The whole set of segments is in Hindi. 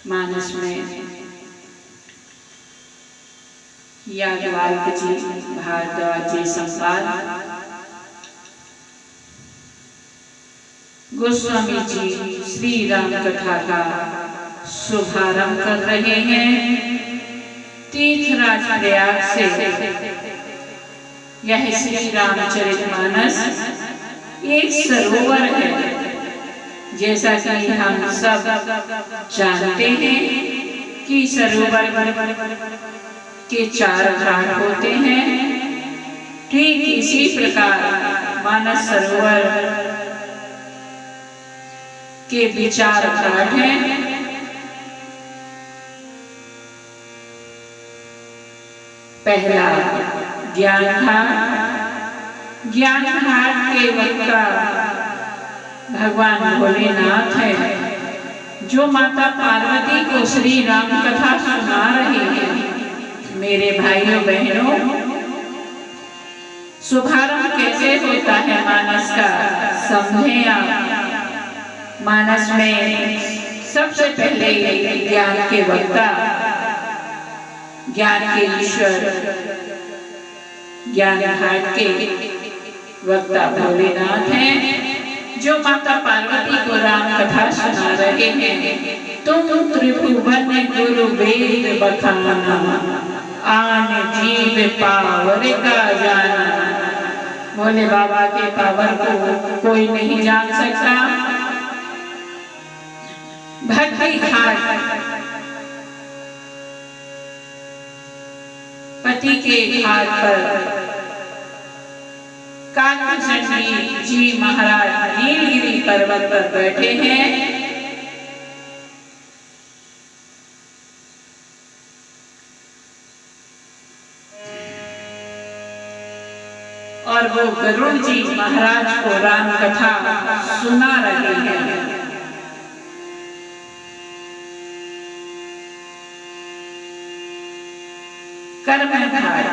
मानस में याज्ञवल्क्य जी, भारद्वाज जी संवाद, गोस्वामी जी श्री राम कथा का शुभारंभ कर रहे हैं। तीर्थराज प्रयाग से यह श्री रामचरितमानस एक सरोवर है। जैसा कि हम सब जानते हैं कि सरोवर के 4 घाट होते हैं, ठीक इसी प्रकार मानस सरोवर के भी 4 घाट हैं। पहला ज्ञान घाट। ज्ञान घाट के वक्ता भगवान भोलेनाथ है, जो माता पार्वती को श्री राम कथा सुना रहे हैं। मेरे भाइयों बहनों, शुभारंभ कैसे होता है मानस का, समझें आप। मानस में सबसे पहले ज्ञान के वक्ता, ज्ञान के ईश्वर, ज्ञान घाट के वक्ता भोलेनाथ हैं, जो माता पार्वती को राम कथा सुना रहे हैं। तुम त्रिभुवन गुरु वेद बखाना, आन जीव पावर का जाना। भोले बाबा के पावर को कोई नहीं जान सकता। भक्ति घाट, पति के घाट पर कालभूषण जी महाराज नीलगिरी पर्वत पर बैठे हैं। और वो गरुड़ जी महाराज को राम कथा सुना रहे हैं। कर्म घाट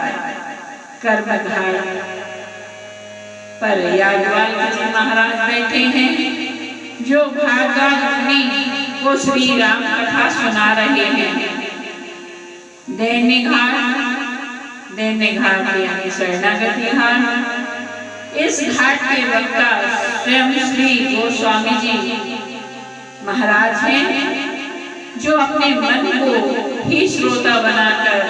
पर याज्ञवल्क्य जी महाराज बैठे हैं, जो भागवत को श्री राम कथा सुना रहे हैं। दैन्य घाट यानी शरणागति घाट। इस घाट के वक्ता स्वयं श्री गोस्वामी जी महाराज हैं, जो अपने मन को ही श्रोता बनाकर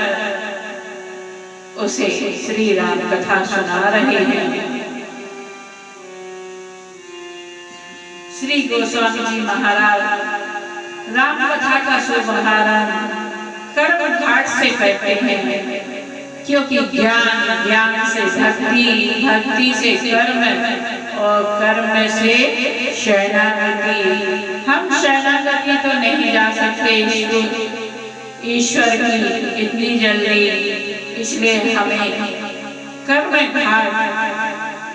उसे श्री राम कथा सुना रहे हैं। श्री गोस्वामी जी महाराज राम कथा का शुभारंभ कर्म घाट से करते हैं, क्योंकि ज्ञान से भक्ति, भक्ति से कर्म और कर्म से शरणागति। हम शरणागति तो नहीं जा सकते ईश्वर की इतनी जल्दी, इसलिए हमें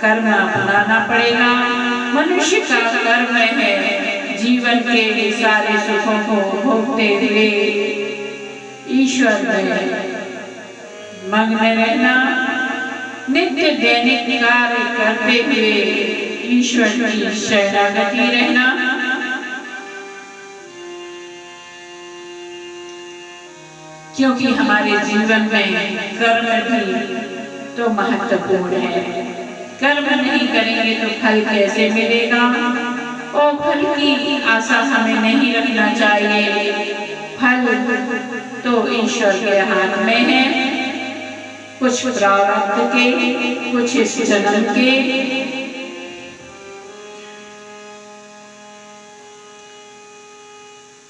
कर्म अपनाना पड़ेगा। मनुष्य का कर्म है जीवन के सारे सुखों को भोगते हुए ईश्वर में मग्न रहना, नित्य दैनिक कार्य करते हुए ईश्वर की शरणागति रहना। क्योंकि हमारे जीवन में कर्म भी तो महत्वपूर्ण है। कर्म नहीं करेंगे तो फल कैसे मिलेगा, और फल की आशा हमें नहीं रखना चाहिए। फल तो ईश्वर के हाथ में है, कुछ प्रारब्ध के, कुछ इस जन्म के।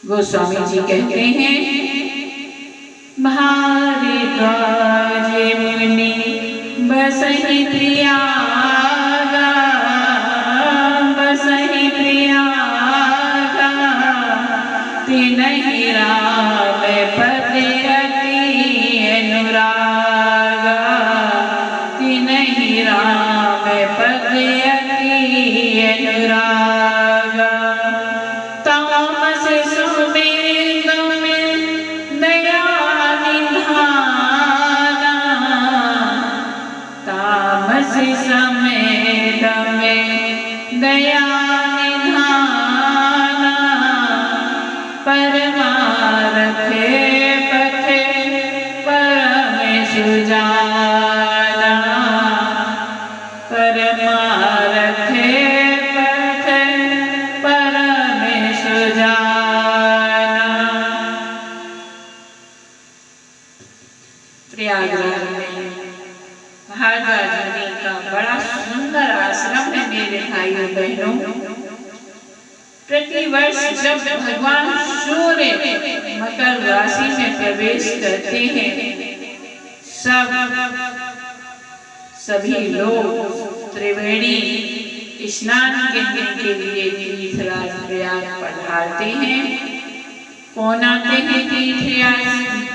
गोस्वामी जी कहते हैं, भारद्वाज मुनि बसहि प्रयागा, बसहि प्रयागा, तिनहि राम पद अति अनुरागा, तिनहि राम पद अति अनुरागा। दया निधाना परमारथे पथे परम सुजाना परमारथे पथे परम सुजाना। प्रयागराज में भारद्वाज मुनि का बड़ा सुंदर आश्रम है मेरे भाइयों बहनों। प्रतिवर्ष जब भगवान सूर्य मकर राशि में प्रवेश करते हैं सभी लोग त्रिवेणी स्नान करने के लिए तीर्थराज प्रयाग पधारते हैं। कौन आते हैं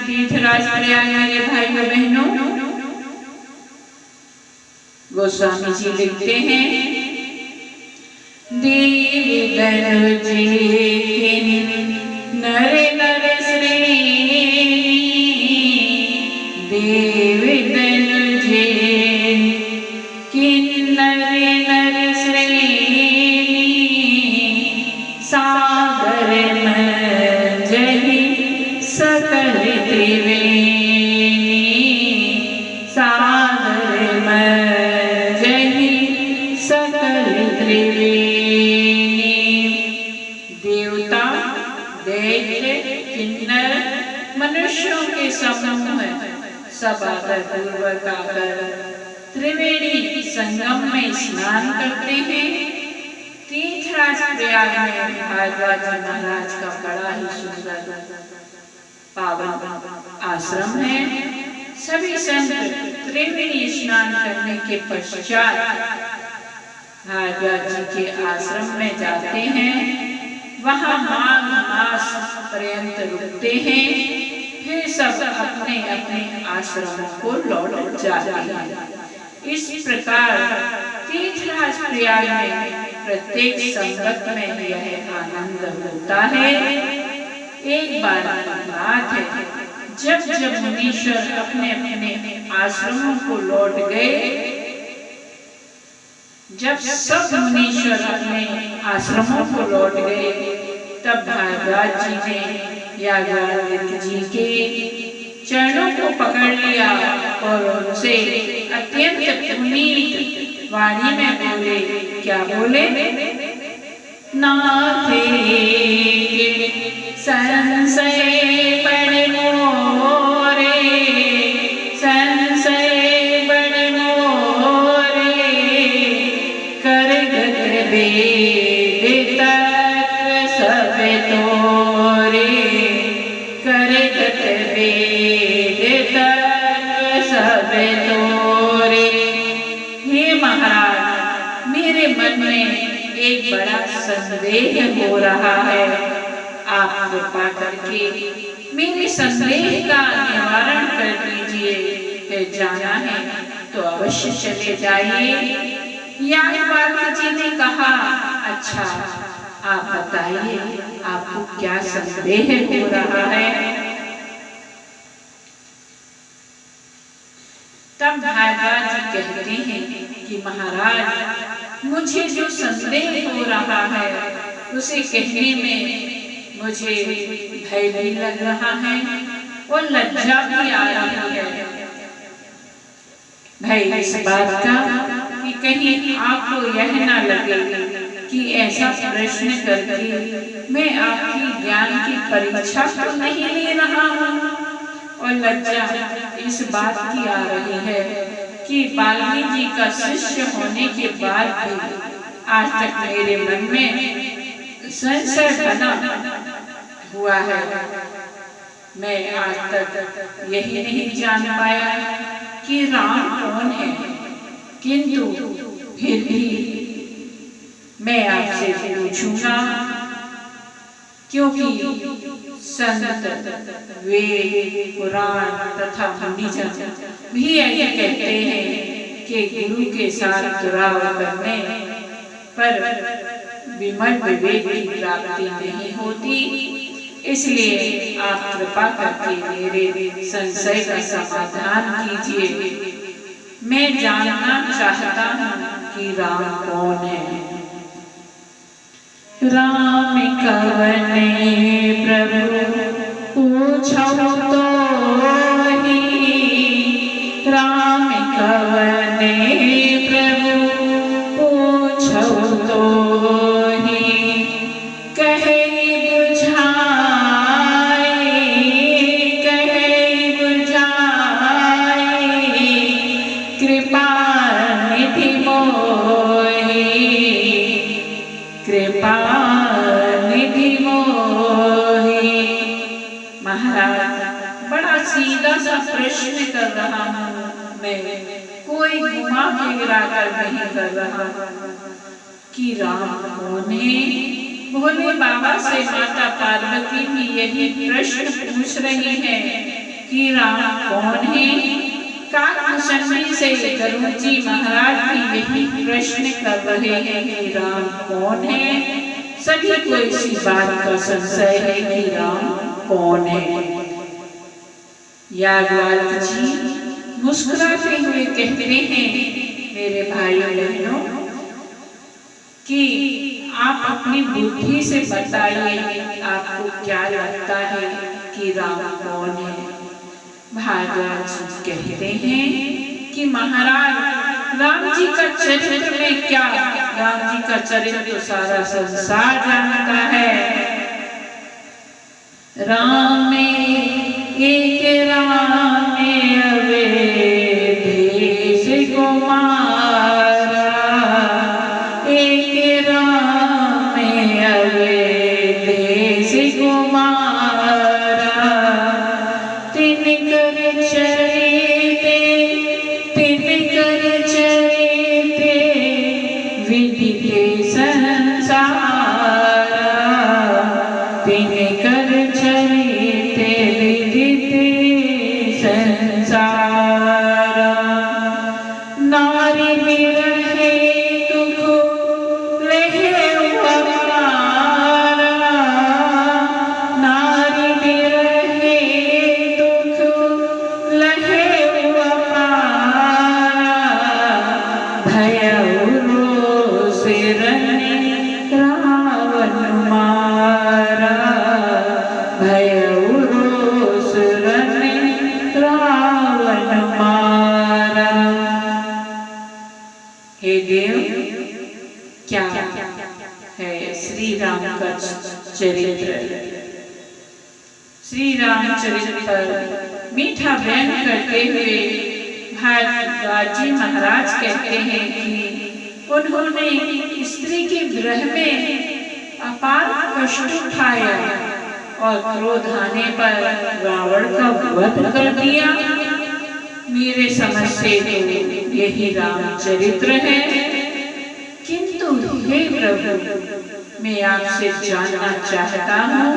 तीर्थराज प्रयाग मेरे भाइयों बहनों? गोस्वामी जी लिखते हैं, देवी दनुजे नर नर श्रेणी, देवी दनुजे किन्नर नर श्रेणी, सागर मंजहि सकल त्रिवेणी, सागर मंजहि सकल त्रिवेणी। देवता दैत्य किन्नर मनुष्यों के समूह सब आकर पूर्वक आकर त्रिवेणी संगम में स्नान करते हैं। तीर्थराज प्रयाग में भारद्वाज महाराज का बड़ा ही सुंदर पावन आश्रम है। सभी संत त्रिवेणी स्नान करने के पश्चात भारद्वाज जी के आश्रम में जाते हैं। वहां माघ मास पर्यंत रुकते हैं, फिर सब अपने अपने आश्रमों को लौट जाते हैं। इस प्रकार तीर्थराज प्रयाग में प्रत्येक संगत में यह आनंद होता है। एक बार की बात है, जब मुनीश्वर अपने अपने आश्रमों को लौट गए, जब सब मुनीश्वर अपने आश्रमों को लौट गए, तब भारद्वाज जी ने याज्ञवल्क्य जी के चरणों को पकड़ लिया और उनसे अत्यंत पुनीत वाणी में बोले। क्या बोले? नाथे संशय बड़े मोरे, संशय बड़े मोरे, करगत वेद तत्व सब तोरे, करगत वेद तत्व सब तोरे। हे महाराज, मेरे मन में एक बड़ा संदेह हो रहा है, आप कृपा करके मेरे संदेह का निवारण कर दीजिए। फिर जाना है तो अवश्य चले जाइए। याज्ञवल्क्य जी ने कहा, अच्छा आप बताइए आपको क्या संदेह हो रहा है? तब भारद्वाज जी कहते हैं कि महाराज, मुझे जो संदेह हो रहा है उसे कहने में मुझे भय भी लग रहा है और लज्जा भी आ रही है। भय इस बात का कि कहीं आपको यह ना लगे कि ऐसा प्रश्न करके मैं आपकी ज्ञान की परीक्षा तो नहीं ले रहा हूँ, और लज्जा इस बात की आ रही है कि वाल्मीकि जी का शिष्य होने के बाद भी आज तक मेरे मन में संशय बना हुआ है। मैं आज तक यही नहीं जान पाया कि राम कौन है, किंतु फिर भी मैं आपसे पूछूंगा, क्योंकि संत वेद पुराण तथा मुनिजन भी यही कहते हैं कि गुरु के साथ जुड़ाव करने पर विमल विवेक की प्राप्ति नहीं होती। इसलिए आप कृपा करके मेरे संशय का समाधान कीजिए। मैं जानना चाहता हूँ कि राम कौन है। राम कवने प्रभु पूछो तो ही, राम कवने प्रभु पूछो तो ही, कहे कृपा निधि मोहि। महाराज बड़ा सीधा सा प्रश्न कर रहा हूँ मैं, कोई घुमा फिरा कर नहीं कर रहा कि राम कौन है। भोले बाबा से माता पार्वती भी यही प्रश्न पूछ रही है कि राम कौन है। काकभूषणी से गरुड़ जी महाराज भी यही प्रश्न कर रहे हैं कि राम कौन है। सभी को इसी बात का संशय है कि राम कौन है। याज्ञवल्क्य जी मुस्कुराते हुए कहते हैं, मेरे भाइयों बहनों, कि आप अपनी बुद्धि से बताइए आपको क्या लगता है कि राम कौन है। भागवत जी कहते हैं कि महाराज राम जी का चरित्र में क्या, राम जी का चरित्र तो सारा संसार जानता है। राम एक राम अवधेश कुमारा, एक राम अवधेश कुमारा, तिन कर चरिते विदिते संसारा, तिन कर चरिते विदिते संसारा। नारी बिरहे दुख लहे अपारा, नारी बिरहे दुख लहे अपारा, भयउ रावण मारा, भयउ रोष रावण मारा। हे देव, क्या है श्री राम का चरित्र। श्री रामचरित्र पर मीठा व्यंग करते हुए भारद्वाज जी महाराज कहते हैं कि उन्होंने स्त्री के विरह में अपार कष्ट उठाया और क्रोध आने पर रावण का वध कर दिया। मेरे समझ से तो यही रामचरित्र है। किंतु हे प्रभु, मैं आपसे जानना चाहता हूँ,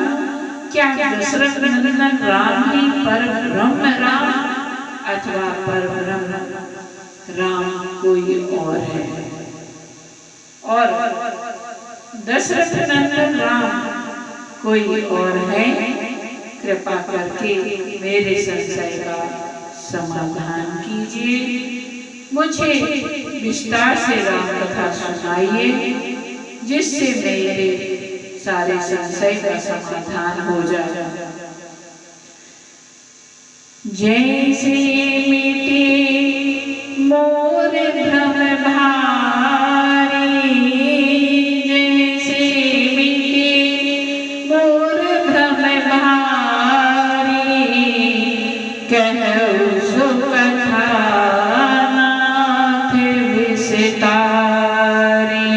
क्या दशरथ नंदन राम ही परब्रह्म राम अथवा परब्रह्म राम कोई और है? और दशरथ नंदन राम कोई और है? कृपा करके मेरे संशय का समाधान कीजिए, मुझे विस्तार से राम कथा सुनाइए, जिससे मेरे सारे संशय का समाधान हो जाए। जैसे मिटे मोर भ्रम भारी, जैसे मिटे मोर भ्रम भारी, कहु सो कथा नाथ विस्तारी,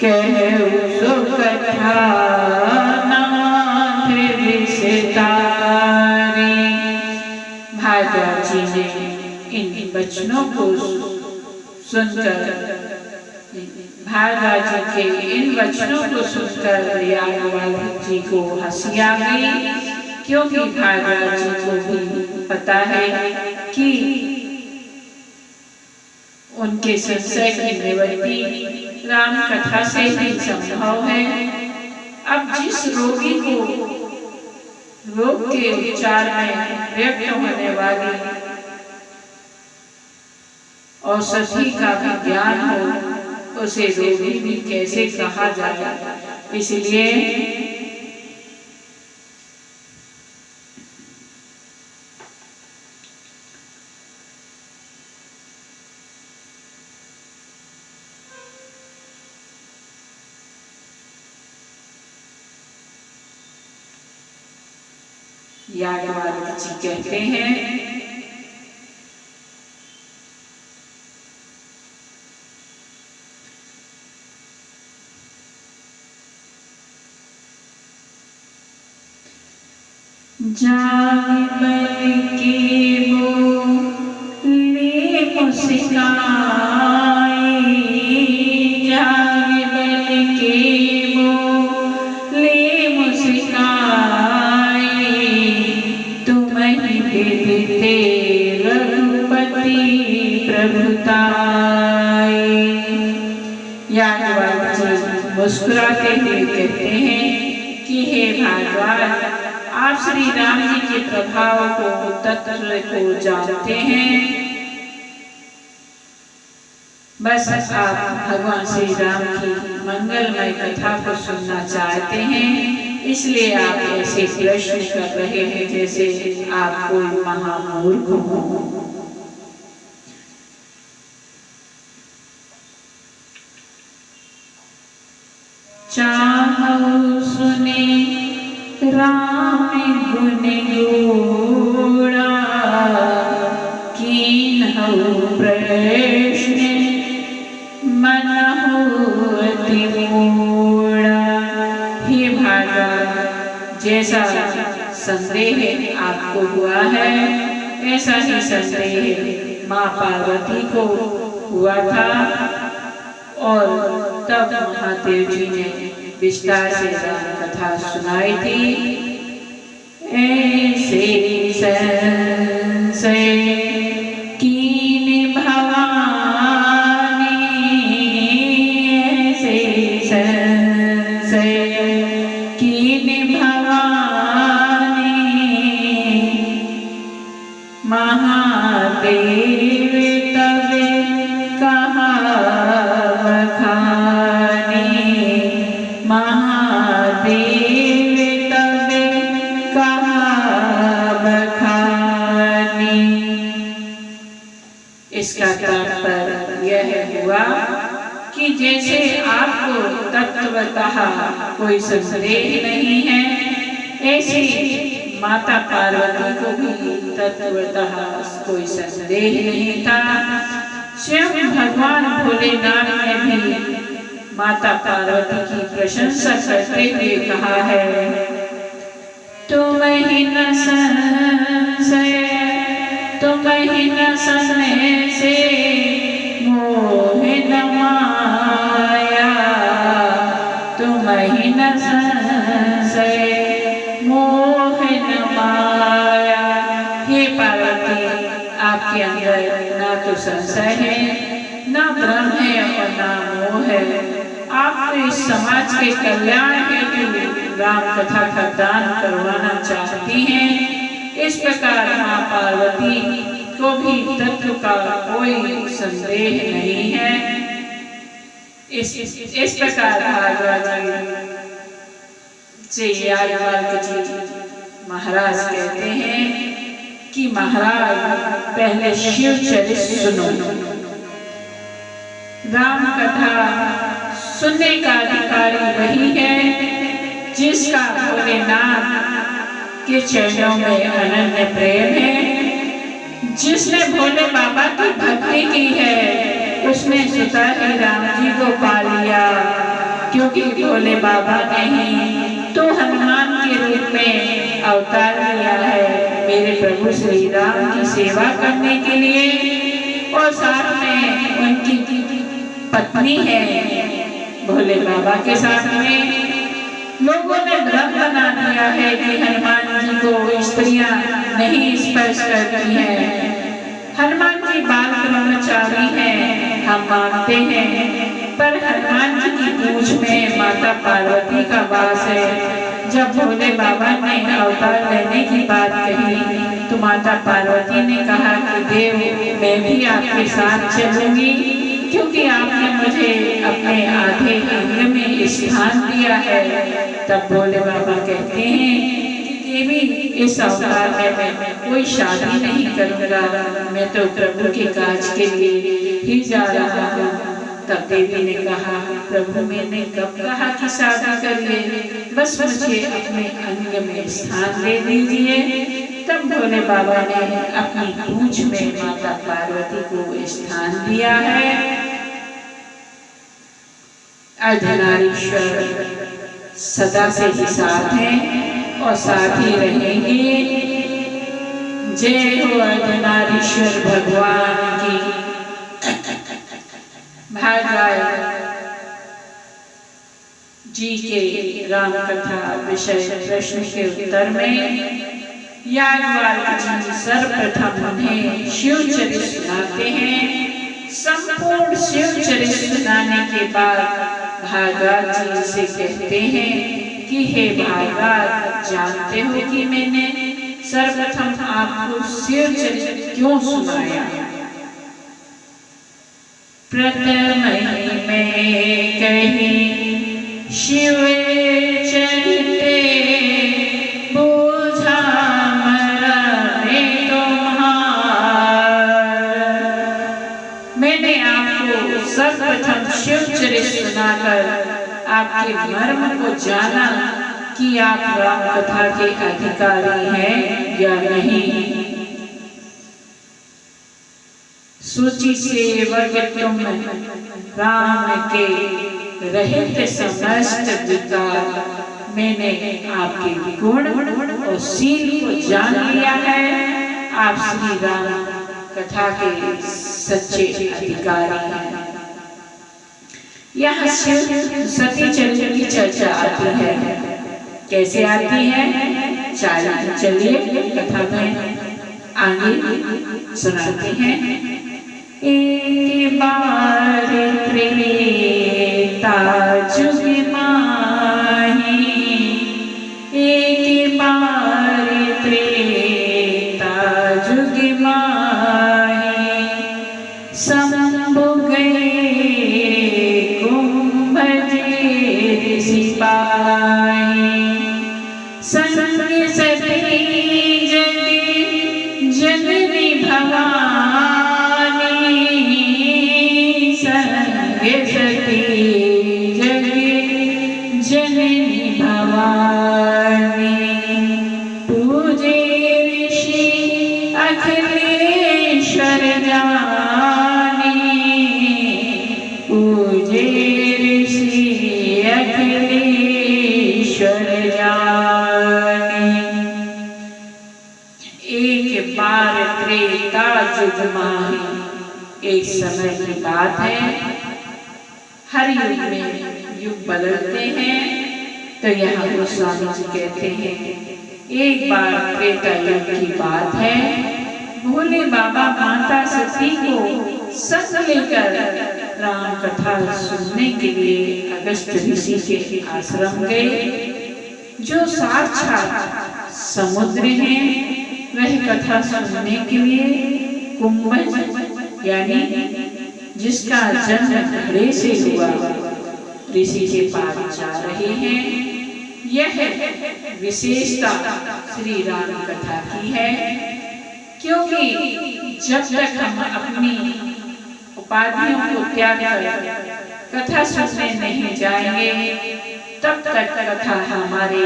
कहु सो कथा नाथ विस्तारी। भारद्वाज जी ने इन वचनों को सुनकर, भारद्वाज जी के इन वचनों को सुनकर याज्ञवल्क्य जी को हंसी आ गई, क्योंकि भारद्वाज जी को भी पता है कि उनके संशय की निवृत्ति राम कथा से ही संभव है। अब जिस रोगी को रोग के उपचार में व्यक्त होने वाली औषधि का भी ज्ञान हो, उसे रोगी भी कैसे कहा जाए। इसलिए याज्ञवल्क्य जी कहते हैं, जाग बल के वो ले मुस्काए, जाग बल के वो ले मुस्काए, तुम ही विदिते रघुपति प्रभुताए। याज्ञवल्क्य जी मुस्कुराते हुए कहते हैं कि हे भारद्वाज, आप श्री राम जी के प्रभाव को, तत्व को जानते हैं। बस आप भगवान श्री राम की मंगलमय कथा को सुनना चाहते हैं, इसलिए आप ऐसे प्रश्न कर रहे हैं जैसे आप कोई महामूर्ख हो। चाहौ सुने राम गुण गोड़ा, कीन्हु प्रश्न मनहु अति मूढ़ा। हे भार्गव, जैसा संदेह आपको हुआ है ऐसा ही संदेह माँ पार्वती को हुआ था, और तब महादेव जी ने विस्तार से राम कथा सुनाई थी। ऐसे संशय कीन भवानी, ऐसे संशय कीन भवानी, महादेव तब कहा बखानी, महादेव तब कहा बखानी। इसका तात्पर्य यह हुआ कि जैसे आपको तत्वतः कोई संदेह नहीं है, ऐसे माता पार्वती को भी तत्वतः कोई संदेह नहीं था। स्वयं भगवान भोलेनाथ ने भी माता पार्वती की प्रशंसा करते हुए कहा है, तुम ही न संशय, तुम ही न संशय से मोह न माया, तुम ही न संशय मोह न माया। हे पार्वती, आपके अंदर ना तो संशय है, ना भ्रम है और ना मोह है। आप तो इस समाज के कल्याण हेतु राम कथा का दान करवाना चाहती हैं। इस प्रकार माँ पार्वती को भी तत्व का कोई संदेह नहीं है। इस प्रकार भागवत से याज्ञवल्क्य जी महाराज कहते हैं कि महाराज पहले शिव चरित सुनो। राम कथा सुनने का अधिकारी वही है जिसका भोलेनाथ के चरणों में अनन्य प्रेम है। जिसने भोले बाबा की भक्ति की है उसने स्वतः ही राम जी को पा लिया, क्योंकि भोले बाबा ने ही तो हनुमान के रूप में अवतार लिया है मेरे प्रभु श्री राम की सेवा करने के लिए, और साथ में उनकी पत्नी है भोले बाबा के साथ में। लोगों ने भ्रम बना दिया है कि हनुमान जी को स्त्रियां नहीं स्पर्श करती हैं। हनुमान जी बाल ब्रह्मचारी हैं, हम मानते हैं, पर हनुमान जी की पूंछ में माता पार्वती का वास है। जब भोले बाबा ने अवतार लेने की बात कही तो माता पार्वती ने कहा कि देव, मैं भी आपके साथ चलूंगी। क्योंकि आपने मुझे अपने आधे अंग में स्थान दिया है। तब भोले बाबा कहते हैं कि देवी, इस अवतार में मैं कोई शादी नहीं करूँगा, मैं तो प्रभु के काज के लिए ही जा रहा हूँ। तब देवी ने कहा, प्रभु मैंने कब कहा कि शादी करिए, बस मुझे अपने अंग में स्थान दे दीजिए। तब भोले बाबा ने अपनी पूंछ में माता पार्वती को स्थान दिया है। अर्धनारीश्वर सदा से ही साथ हैं और साथ ही रहेंगे। जय हो अर्धनारीश्वर भगवान की। भारद्वाज जी के राम कथा विषय प्रश्न के उत्तर में याज्ञवल्क्य जी सर्वप्रथम उन्हें शिव चरित्र सुनाते हैं। संपूर्ण शिव चरित्र सुनाने के बाद भारद्वाज जी से कहते हैं कि हे भारद्वाज, जानते हो कि मैंने सर्वप्रथम आपको शिव चरित्र क्यों सुनाया? प्रथम में कही शिव चरिते बोझा मरने तुम्हार। मैंने आपको सर्वप्रथम शिव चरित्र सुनाकर आपके मर्म को जाना कि आप राम कथा के अधिकारी हैं या नहीं। सूची सेवक तुम राम के रहित समस्त विकार। मैंने आपके गुण और शील को जान लिया है। आप श्री राम कथा के सच्चे अधिकारी हैं। यहाँ शिव सती चरित्र की चर्चा आती है। कैसे आती है? चलिए कथा में आगे सुनाते हैं। एक बार त्रेता जुग माही, एक बार त्रेता जुग माही, शंभु गए कुंभज सिपाही, संग सती जग जननी भवानी, सती जग जननी भवानी, पूजे ऋषि अखिलेश्वर जानी, पूजे ऋषि अखिलेश्वर जानी। एक बार त्रेता जुग माही, एक समय की बात है। हर युग में युग बदलते हैं, तो यहाँ गोस्वामी जी कहते हैं एक बार त्रेता युग की बात है। भोले बाबा माता सती को संग लेकर राम कथा सुनने के लिए अगस्त ऋषि के आश्रम गए, जो साक्षात समुद्र है। वह कथा सुनने के लिए कुंभज यानी जिसका जन्म घड़े से हुआ ऋषि के पास जा रहे हैं। यह विशेषता श्री राम कथा की है, क्योंकि जब तक हम अपनी उपाधियों को त्याग कर कथा सुनने नहीं जाएंगे, तब तक कथा हमारे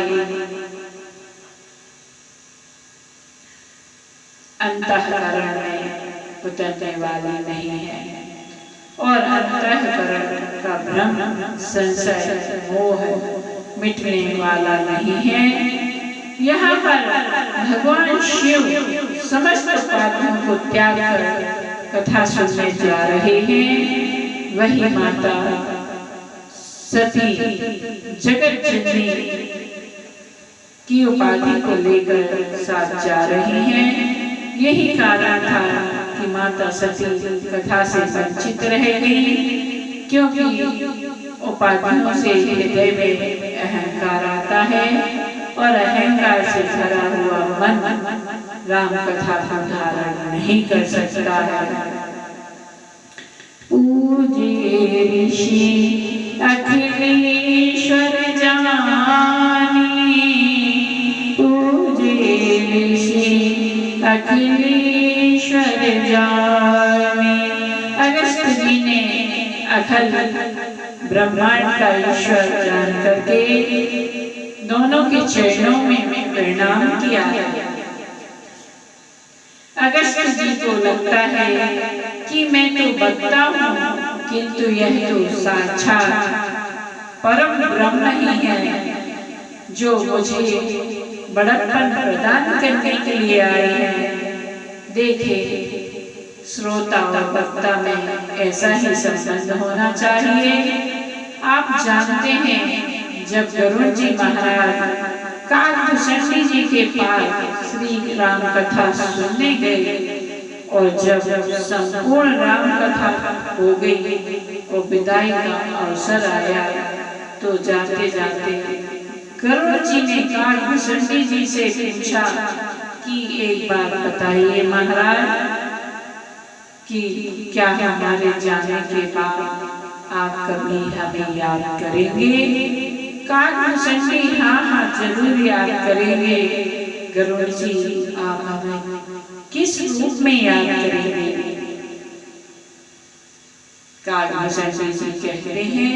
अंतःकरण में उतरने वाली नहीं है। और अंतःकरण का भ्रम, संशय, मोह मिटने वाला नहीं है। यहाँ पर भगवान शिव समस्त उपाधियों को त्याग कर कथा सुनने जा रहे हैं। वही माता सती जगत जननी की उपाधि को लेकर साथ जा रही हैं। यही कारण था कि माता सती कथा से वंचित रह गई, क्योंकि उपाधियों से हृदय में अहंकार आता है और अहंकार से भरा हुआ मन राम कथा का धारण नहीं कर सकता है। पूजे ऋषि अखिलेश्वर जानी, पूजे ऋषि अखिलेश्वर जानी। अगस्त्य जी ने अखिल ब्रह्मांड का ईश्वर जान करके दोनों के चरणों में प्रणाम किया। अगस्त्य जी को लगता है कि मैं तो बता हूँ, किंतु यह तो साक्षात परम ब्रह्म ही है जो मुझे बड़प्पन प्रदान करने के लिए आए हैं। देखे, श्रोता और वक्ता में ऐसा ही संबंध होना चाहिए। आप जानते हैं, जब गरुड़ जी महाराज काकभूषणी जी के पास श्री राम कथा सुनने गए और जब संपूर्ण राम कथा हो गई और विदाई का अवसर आया, तो जाते जाते गरुड़ जी ने काकभूषणी जी से पूछा कि एक बात बताइए महाराज, कि क्या हमारे जाने के बाद आप कभी हमें याद करेंगे? काकभूषणी हाँ हाँ जरूर याद करेंगे। गरुड़ जी, आप हमें किस रूप में याद करेंगे? काकभूषणी जी कहते हैं,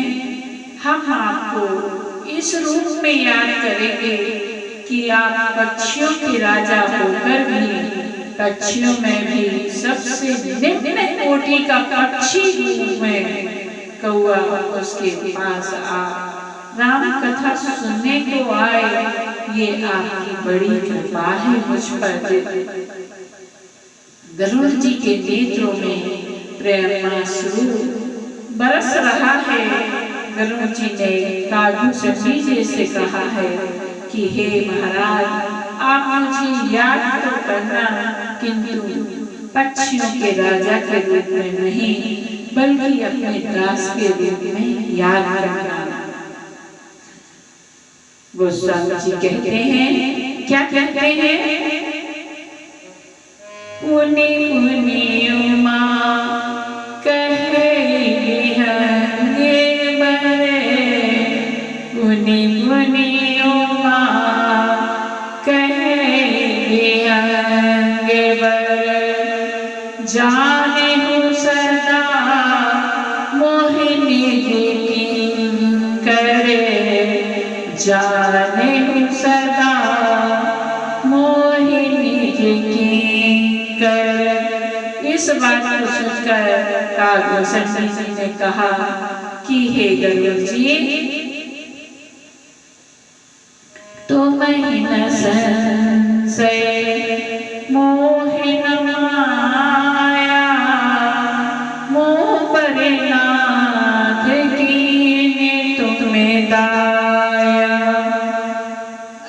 हम आपको इस रूप में याद करेंगे कि आप पक्षियों के राजा होकर भी पक्षियों में भी सबसे निम्न कोटि का पक्षी रूप में कौआ उसके पास आ राम कथा सुनने को आए। ये आपकी बड़ी कृपा है मुझ पर। गरुड़ जी के नेत्रों में प्रेमाश्रु बरस रहा है। गरुड़ जी ने काकभूषणी जी से कहा है कि हे महाराज, आप मुझे याद तो करना, किंतु पक्षियों के राजा के रूप में नहीं, बल्कि अपने दास के रूप में याद करना। गोस्वामी जी कहते हैं, क्या कहते हैं? पुनि पुनि उमा कहे बिहंगे बरे, पुनि पुनि उमा कहे बिहंगे बरे, जाने हूँ सदा मोहिनी करे, जाने हूँ सदा मोहिनी कर। इस बात को सुनकर काकभूषणी जी ने कहा कि हे गरुड़ जी, तुम ही न संशय मोहिन माया, मोह परे नाथ कीने तुम्हें दाया।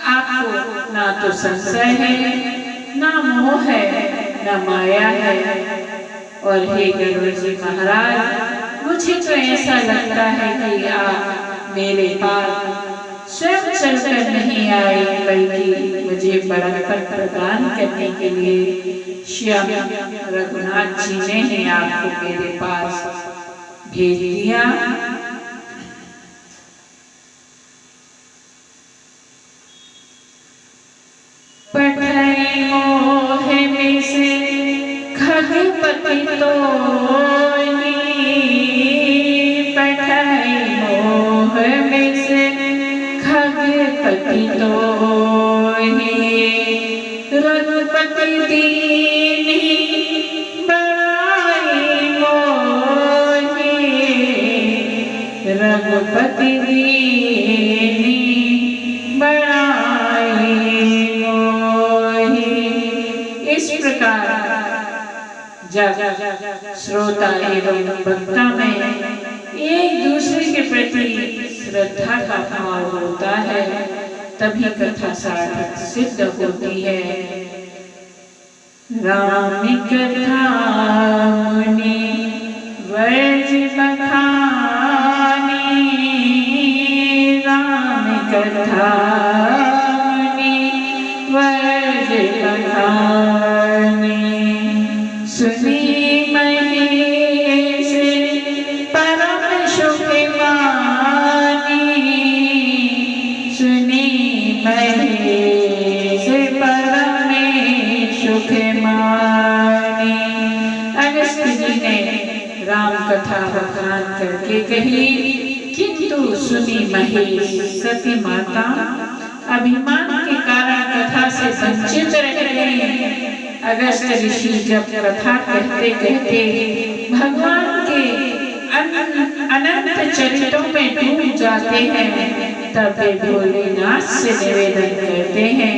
आपको ना तो संशय है, ना मोह है, ना माया है। और हे गरुड़ जी महाराज, मुझे तो ऐसा लगता है कि आप मेरे पास स्वयं चलकर नहीं आए, बल्कि मुझे बड़प्पन प्रदान करने के लिए श्याम रघुनाथ जी ने ही आपको मेरे पास भेज दिया। पठई मोह में से खगपति तोहि, पठई मोह में से खगपति तोहि, रघुपति दीन्हि बड़ाई मोहि, रघुपति दीन्हि बड़ाई मोहि। इस प्रकार जब श्रोता एवं वक्ता में एक दूसरे के प्रति श्रद्धा का भाव होता है, तभी कथा सार्थक सिद्ध होती है। राम कथा मुनि वर्ज बखानी, राम कथा मुनि वर्ज बखानी, सुनी महेश कथा बखान करके कही, किंतु सुनी महेश सती माता अभिमान के कारण कथा से वंचित रह गए। अगस्त्य ऋषि जब कथा कहते कहते भगवान के अनंत चरित्रों में डूब जाते हैं, तब वे भोलेनाथ से निवेदन करते हैं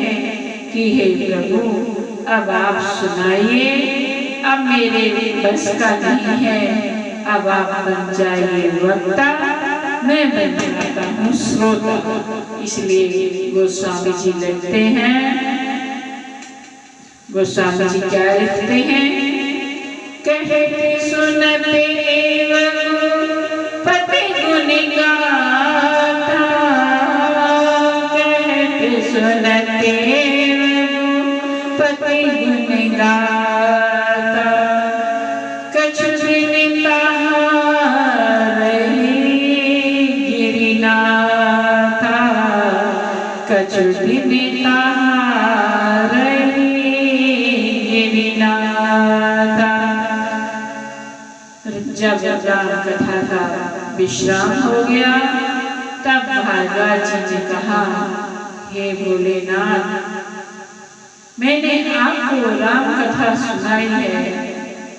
कि हे प्रभु, अब आप सुनाइए, अब मेरे बस का नहीं है, अब आप बन जाइए वक्ता, मैं बन जाता हूँ श्रोता। इसलिए गोस्वामी जी लिखते हैं, गोस्वामी जी क्या लिखते हैं, कहते सुनते पति गुण गाथा, कहते सुनते पति गुण गाथा, कछु दिन रही गिरिनाथा, कछु दिन जब राम कथा का विश्राम हो गया, तब भारद्वाज जी ने कहा, हे भोलेनाथ, मैंने आपको राम कथा सुनाई है,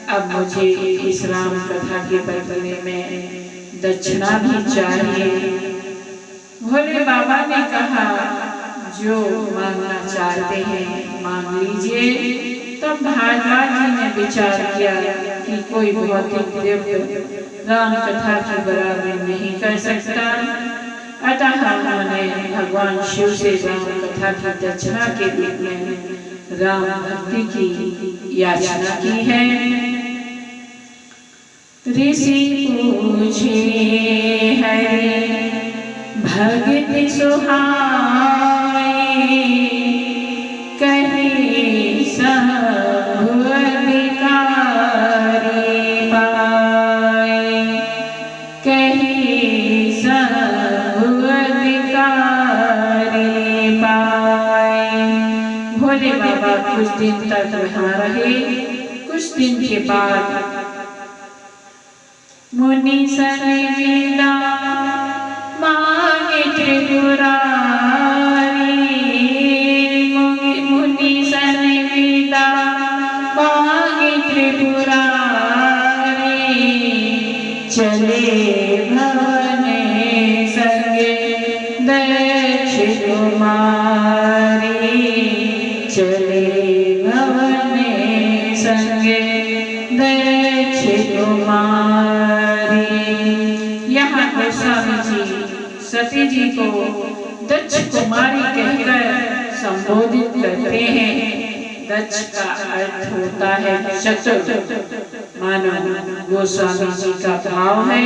अब मुझे इस राम कथा के बदले में दक्षिणा भी चाहिए। भोले बाबा ने कहा, जो मांगना चाहते हैं मांग लीजिए। तब भारद्वाज जी ने विचार किया कि कोई भौतिक दिव्य राम कथा की बराबरी नहीं कर सकता, अतः उन्होंने भगवान शिव से राम कथा की दक्षिणा के रूप में राम भक्ति की याचना की है। ऋषि पूछे हरि भक्ति सुहाई, कहे सब अधिकारी पाए, कहे सब अधिकारी पाए। भोले बाबा कुछ दिन तक वहाँ रहे। कुछ दिन के बाद मुनि सनविदा मांगे त्रिपुरारी, मुनि सनविदा मांगे त्रिपुरारी, चले भवने संगे दक्ष कुमारी, चले भवने संगे दक्ष कुमारी। यहाँ गोस्वामी जी सती जी को दक्ष कुमारी कहकर संबोधित करते हैं। दक्ष का अर्थ होता है चतुर। मानो गोस्वामी जी का भाव है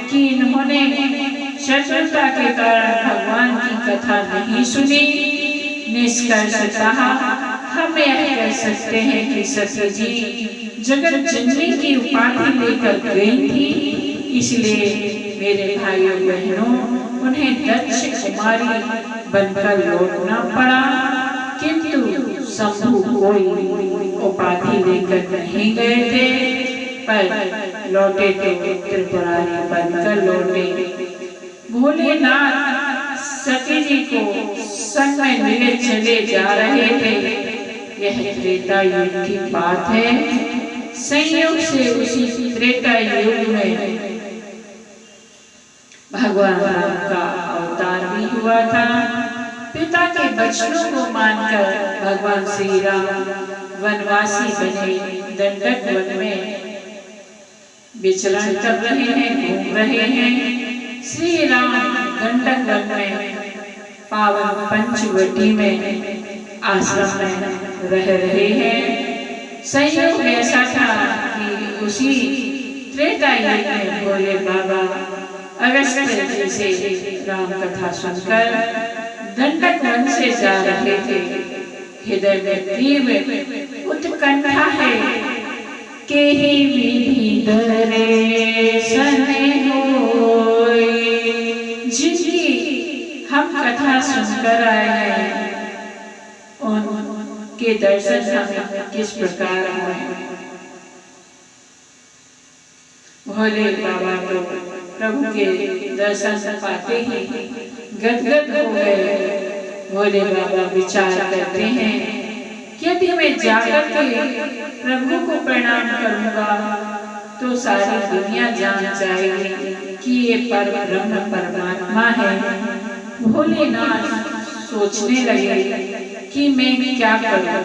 कि इन्होंने चतुरता के कारण भगवान की कथा नहीं सुनी। निष्कर्षतः हम यह कह सकते हैं कि सती जी जगत जननी की उपाधि लेकर गई थी, इसलिए मेरे भाइयों बहनों उन्हें दक्ष कुमारी बनकर लौटना पड़ा, किंतु शंभु कोई उपाधि लेकर नहीं गए थे, पर लौटे तो त्रिपुरारी बनकर लौटे। भोलेनाथ सती जी को संग में लिए चले जा रहे थे। यह त्रेता युग की बात है। संयोग से उसी त्रेता युग में भगवान राम का अवतार भी हुआ था। पिता के वचनों को मानकर भगवान श्री राम वनवासी बने दंडक वन में विचरण कर रहे हैं, घूम रहे हैं। श्री राम दंडक वन में पावन पंचवटी में आश्रम में रह रहे हैं। संयोग ऐसा था कि उसी त्रेता युग में भोले बाबा अगस्त्य जी से राम कथा सुनकर दंडक वन से जा रहे थे। हृदय में तीव्र उत्कंठा है के ही विधि दर्शन होए, जिनकी हम कथा सुनकर आए हैं उनके दर्शन हमें किस प्रकार हुए। भोले बाबा तो प्रभु के दर्शन पाते ही गदगद हो गए। भोले बाबा विचार करते हैं कि यदि मैं जाकर के प्रभु को प्रणाम करूंगा तो सारी दुनिया जान जाएगी कि ये परब्रह्म परमात्मा है। भोलेनाथ सोचने लगे कि मैं क्या करूं।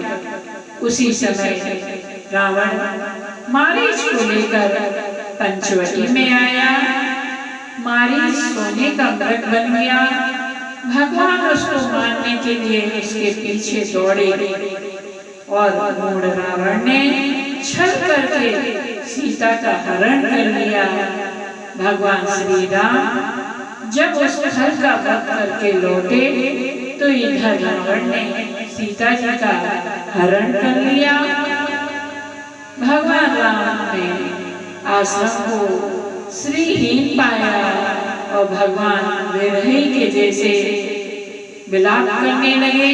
उसी समय रावण मारीच को लेकर पंचवटी में आया। मारीच सोने का मृग बन गया। भगवान उसको मारने के लिए उसके पीछे दौड़े और मूढ़ रावण ने छल करके सीता का हरण कर लिया। भगवान श्री राम जब उस छल का वध करके लौटे तो इधर रावण ने सीता जी का हरण कर लिया। भगवान राम ने आश्रम को श्रीहीन पाया और भगवान विरही के जैसे विलाप करने लगे।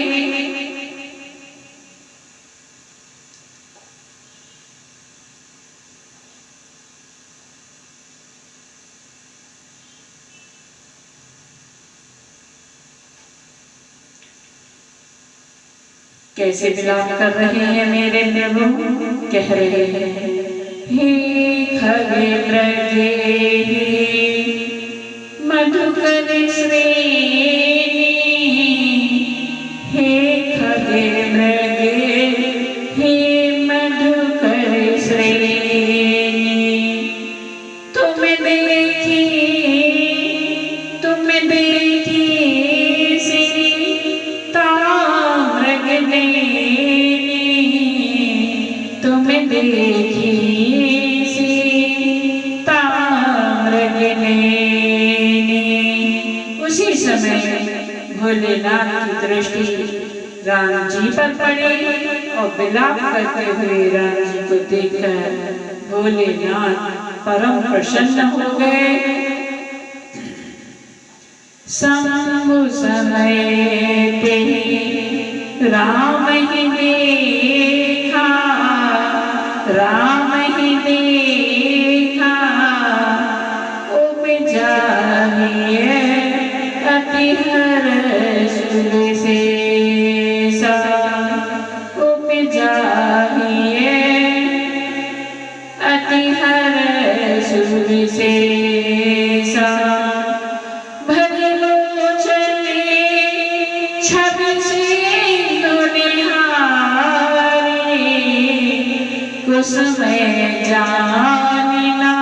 कैसे विलाप कर रहे हैं मेरे प्रभु, कह रहे हैं हे खगे ब्रजे मधुकर श्रेणी, हे खगे ब्रजे हे मधुकर श्रेणी। तुम देखी उसी समय भोलेनाथ की दृष्टि राम जी पर पड़ी और विलाप करते हुए राम जी को देखकर भोलेनाथ परम प्रसन्न हो गए। शंभु समय पे राम ही देखा, राम ही देखा, उपजाहिए अति हर्ष से सा, उपजाहिए अति हर्ष से सा। उसमें जानना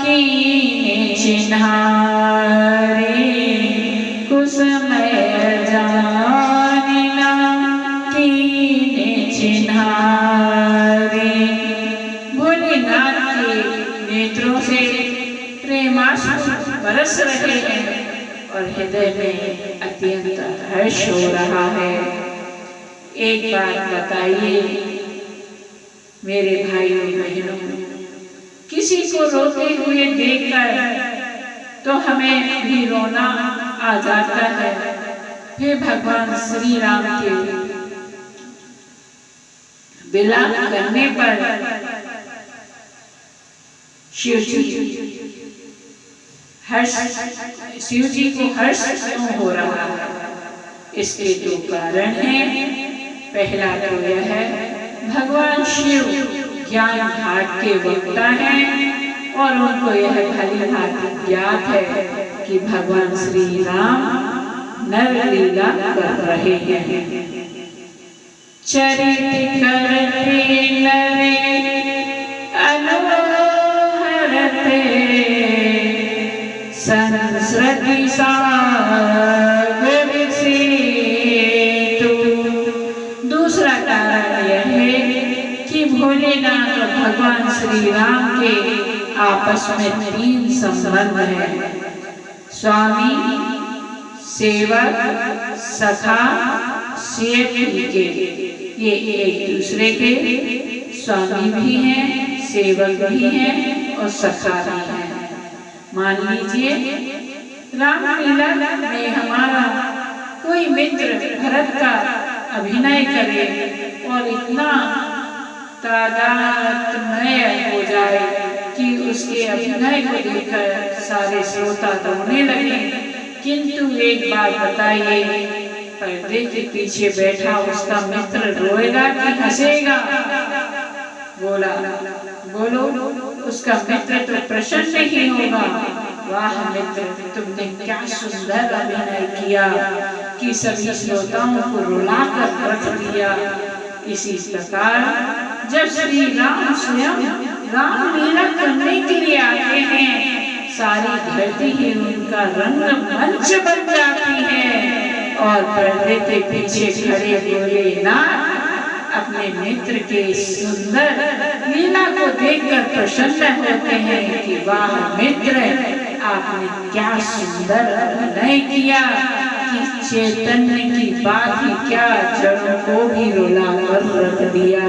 कीने चिन्हारे, उसमें जानना कीने चिन्हारे। भोलेनाथ के नेत्रों से प्रेमाश्रु बरस रहे हैं और हृदय में अत्यंत हर्ष हो रहा है। एक बात बताइए मेरे भाइयों बहनों, किसी को रोते हुए देखकर तो हमें भी रोना आ जाता है। फिर भगवान श्री राम के विलाप करने पर शिव जी को हर्ष क्यों हो रहा है? इसके दो कारण हैं। पहला तो यह है भगवान शिव ज्ञान घाट के वक्ता हैं और उनको यह भली भांति ज्ञात है कि भगवान श्री राम नर लीला कर रहे हैं। चरित करते नरे अनुहरते संस्कृति सागर से तू। दूसरा कारण यह है कि भोलेनाथ और भगवान श्री राम के आपस में तीन संबंध हैं। स्वामी, सेवक, सखा, सेवक के। ये एक दूसरे के स्वामी भी हैं, सेवक भी हैं और सखा भी हैं। मान लीजिए रामलीला में हमारा कोई मित्र भरत का अभिनय करे और इतना तादात्म्य हो जाए कि उसके अभिनय को देखकर सारे श्रोता रोने लगे। किंतु एक बात बताइए, पर्दे के पीछे बैठा उसका मित्र रोएगा कि हंसेगा? बोला, बोलो। उसका मित्र तो प्रसन्न ही होगा। वाह मित्र, तुमने क्या सुंदर अभिनय किया कि सभी श्रोताओं को रुलाकर रख दिया। इसी प्रकार जब श्री राम स्वयं रामलीला करने के लिए आते हैं, सारी धरती ही उनका रंग मंच बन जाती है और पर्दे के पीछे खड़े भोलेनाथ अपने मित्र के सुंदर लीला को देखकर प्रसन्न होते हैं कि वाह मित्र, आपने क्या सुंदर अभिनय किया कि चैतन्य की बात ही क्या, जड़ों को भी रुला कर रख दिया।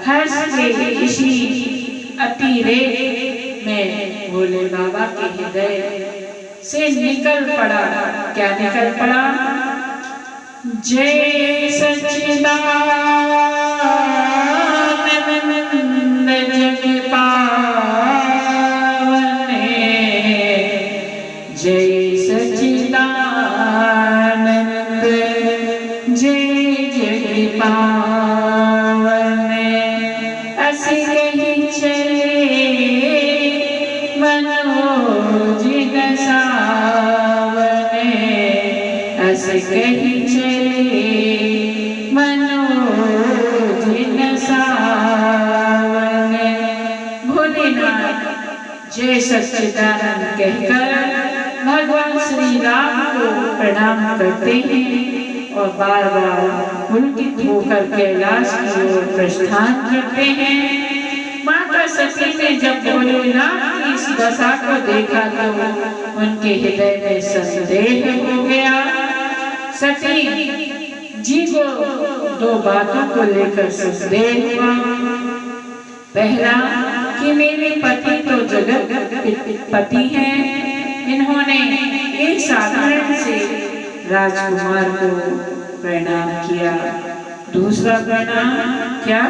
हर्ष के इसी अतिरेक में भोले बाबा के हृदय से निकल पड़ा, क्या निकल पड़ा? जय सच्चिदानंद जग पावने, जय सच्चिदानंद जय जग पावने। असी कहीं चले मनोज सावने, असी कहीं जय सच्चिदानंद कहकर भगवान श्री राम को प्रणाम करते हैं और बार बार पुलकित होकर कैलाश की ओर प्रस्थान करते हैं। माता सती ने जब भोलेनाथ की इस दशा को देखा तो उनके हृदय में संदेह हो गया। सती जी को दो बातों को लेकर संदेह हुआ। पहला कि मेरे पति तो जगत पति हैं, इन्होंने एक साधारण से राजकुमार को प्रणाम किया। दूसरा प्रणाम क्या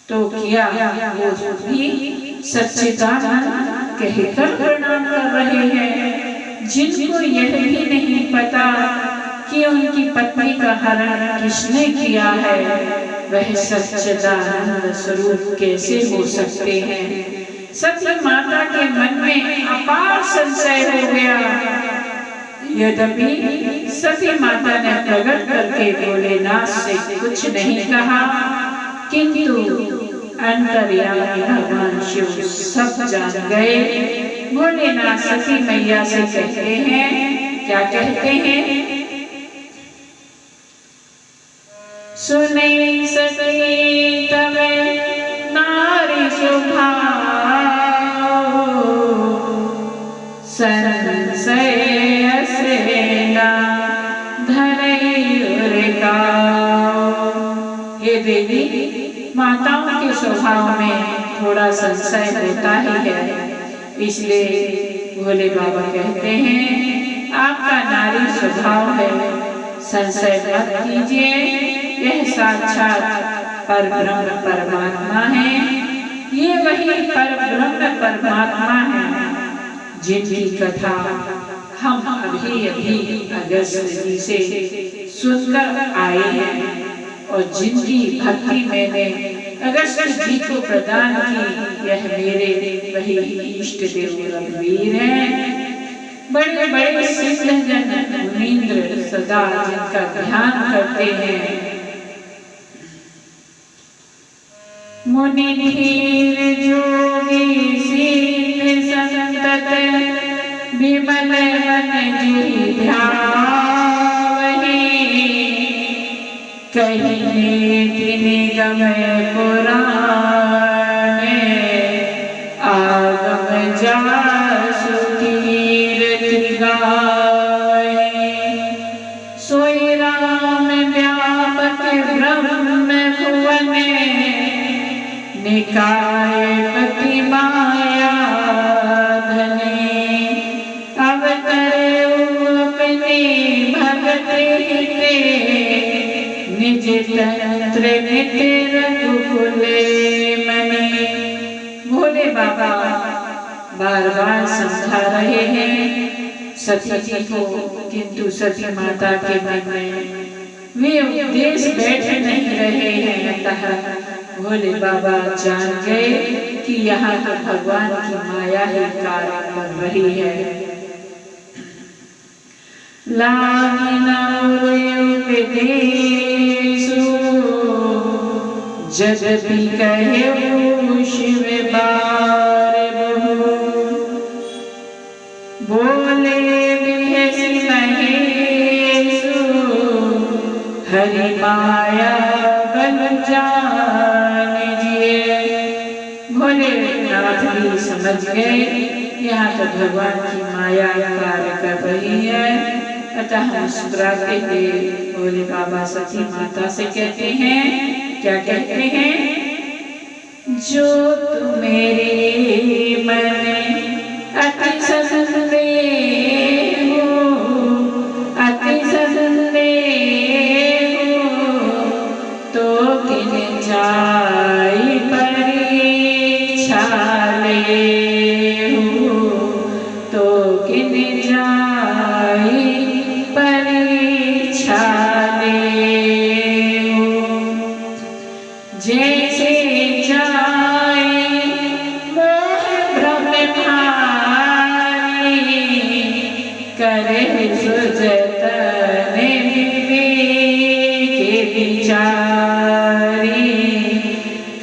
तो किया, वो भी सच्चिदानंद कहकर प्रणाम कर रहे हैं, जिनको यह भी नहीं पता कि उनकी पत्नी का हरण किसने किया है, वह सच्चिदानंद स्वरूप कैसे हो सकते हैं। सती माता के मन में अपार संशय हो गया। यद्यपि सती माता ने प्रकट करके भोलेनाथ से कुछ नहीं कहा, किंतु अंतर्यामी भगवान शिव सब जान गए। भोलेनाथ सती मैया से कहते हैं, क्या कहते हैं? सुने सती तब नारी स्वभाव, संशय सेना धरे गाओ। हे देवी, माताओं के स्वभाव में थोड़ा संशय होता ही है, इसलिए भोले बाबा कहते हैं आपका नारी स्वभाव है, संशय मत कीजिए। यह साक्षात परब्रह्म परमात्मा है। ये वही परब्रह्म परमात्मा है जिनकी कथा हम अभी अगस्त जी से सुनकर आए हैं और जिनकी भक्ति मैंने अगस्त जी को प्रदान की। यह मेरे वही इष्ट देव रघुवीर हैं। बड़े बड़े सिद्ध जन मुनींद्र सदा जिनका ध्यान करते हैं। मुनि धीर जोगी शील संतत विमल मन जी ध्यावहि, कहिने तिन गम पुराणे आगम जासु कीर्ति गाए। सोई राम व्यापक ब्रह्म भुवन, निकाय पति माया धने। अवतरे अपने भगत हिते, निज तंत्र नित रघुकुल मने। भोले बाबा बार बार समझा रहे हैं सती जी को, किंतु सती माता के मन में वे उपदेश बैठ नहीं रहे हैं। अतः भोले बाबा जान गए कि यहाँ तो भगवान की माया ही कार्य कर रही है। जगति कहे शिव बार बहु, बोले बिहसी महेशु हरि माया बन जानिए। भोलेनाथ भी समझ गए यहाँ तो भगवान की माया कार्य कर रही है। अतः मुस्कुराते हुए भोले बाबा सती माता से कहते हैं, क्या कहते हैं? जो तुम मेरे मन अति ससुरे हो, अति ससुरे हो, तो किन जाई परीक्षा ले हो, तो किन जाई परीक्षा ले हो। जैसे जाए मोह भ्रम भारी, करे सुजतन विवेक विचारी,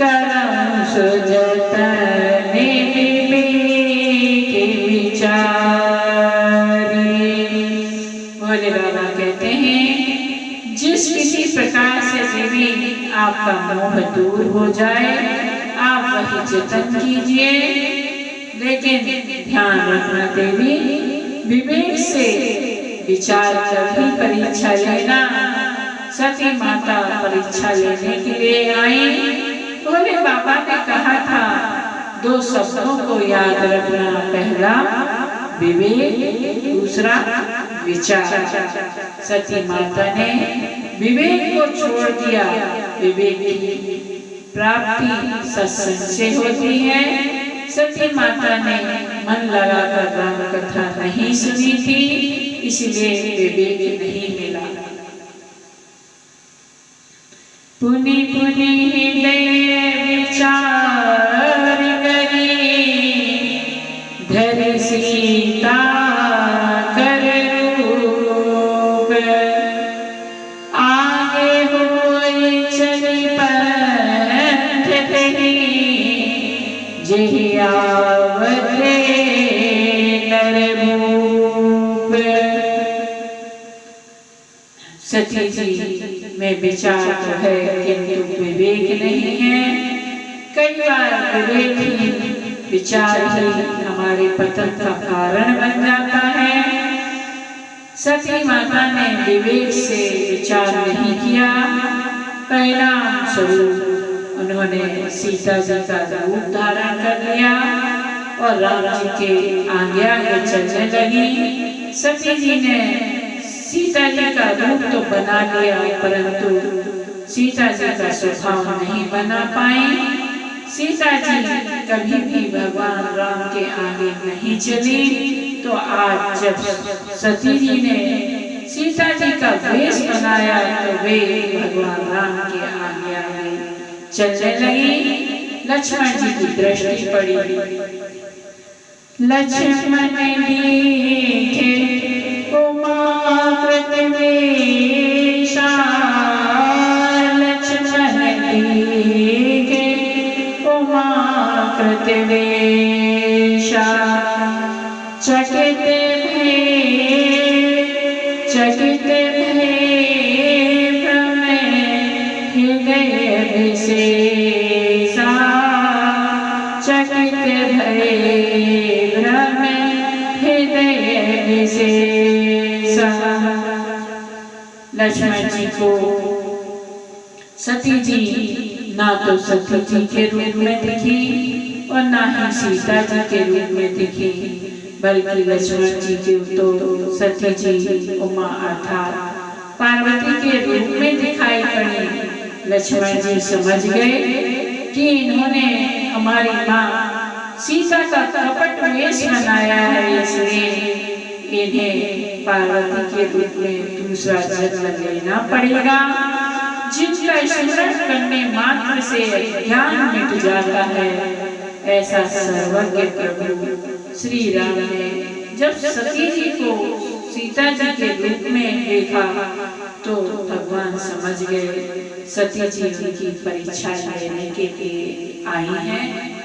करम सुजतन विवेक विचारी। भोले बाबा कहते हैं, जिस किसी प्रकार से देवी आपका मोह दूर हो जाए आप वही जतन कीजिए, लेकिन ध्यान रखना देवी विवेक से विचार कर ही परीक्षा लेना। सती माता परीक्षा लेने के लिए आई। भोले बाबा ने कहा था 2 शब्दों को याद रखना, पहला विवेक, दूसरा विचार। सती माता ने विवेक को छोड़ दिया। विवेक की प्राप्ति सत्संग से होती है। सती माता ने मन लगाकर राम कथा नहीं सुनी थी, इसलिए विवेक नहीं मिला। पुनि पुनि हृदय विचार करी, धरि सीता कर रूप, आगे होई चली पंथ तेरी, जेहि आवते नरभूप। सती जी में विचार तो है किंतु विवेक नहीं है। कई बार विवेक ही विचार ही हमारे पतन का कारण बन जाता है। सती माता ने विवेक से विचार नहीं किया। परिणाम स्वरूप उन्होंने सीता जी का रूप धारण कर लिया और राम जी के आगे आगे चलने लगी। सती जी ने सीता जी का रूप तो बना लिया, परंतु सीता जी का स्वभाव नहीं बना पाई। सीता जी कभी भी भगवान राम के आगे नहीं चली। तो आज जब सती जी ने सीता जी का वेश बनाया तो वे भगवान राम के आगे आगे चलने लगी। लक्ष्मण जी की दृष्टि पड़ी। लक्ष्मण देखे उमाकृत वेशा, लक्ष्मण देखे उमाकृत वेशा, चकित भय भ्रम हृदय विशेषा, चकित भय भ्रम हृदय विशेषा। लक्ष्मण जी को सती जी ना तो सती जी के रूप में दिखी और ना ही सीता जी के रूप में दिखी, बल्कि लक्ष्मण जी के तो सती जी उमा अर्थात पार्वती के रूप में दिखाई पड़ी। लक्ष्मण जी समझ गए कि इन्होंने हमारी माँ सीता का कपट वेश बनाया है, इसलिए इन्हें पार्वती के रूप में दूसरा जन्म लेना पड़ेगा, जिनका स्मरण करने मात्र से ज्ञान मिट जाता है। ऐसा सर्वज्ञ प्रभु श्री राम ने जब सती जी को सीता जी के रूप में देखा तो भगवान समझ गए सती जी उनकी परीक्षा लेने के लिए आई हैं।